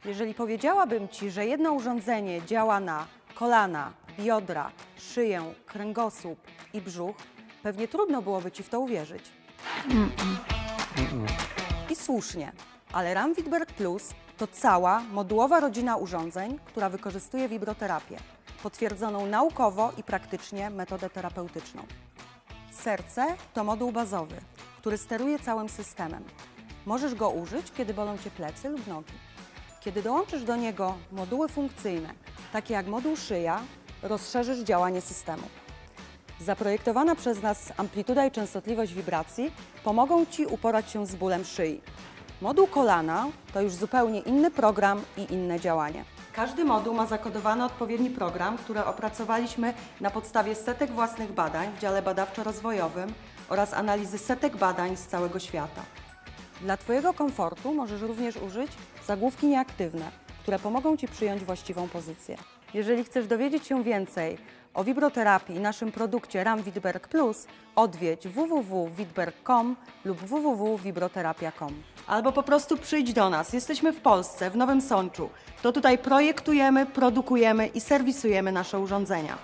Jeżeli powiedziałabym Ci, że jedno urządzenie działa na kolana, biodra, szyję, kręgosłup i brzuch, pewnie trudno byłoby Ci w to uwierzyć. I słusznie, ale RAM Witberg Plus to cała modułowa rodzina urządzeń, która wykorzystuje wibroterapię, potwierdzoną naukowo i praktycznie metodę terapeutyczną. Serce to moduł bazowy, który steruje całym systemem. Możesz go użyć, kiedy bolą Cię plecy lub nogi. Kiedy dołączysz do niego moduły funkcyjne, takie jak moduł szyja, rozszerzysz działanie systemu. Zaprojektowana przez nas amplituda i częstotliwość wibracji pomogą Ci uporać się z bólem szyi. Moduł kolana to już zupełnie inny program i inne działanie. Każdy moduł ma zakodowany odpowiedni program, który opracowaliśmy na podstawie setek własnych badań w dziale badawczo-rozwojowym oraz analizy setek badań z całego świata. Dla Twojego komfortu możesz również użyć zagłówki nieaktywne, które pomogą Ci przyjąć właściwą pozycję. Jeżeli chcesz dowiedzieć się więcej o wibroterapii i naszym produkcie RAM Witberg Plus, odwiedź www.witberg.com lub www.vibroterapia.com. Albo po prostu przyjdź do nas. Jesteśmy w Polsce, w Nowym Sączu. To tutaj projektujemy, produkujemy i serwisujemy nasze urządzenia.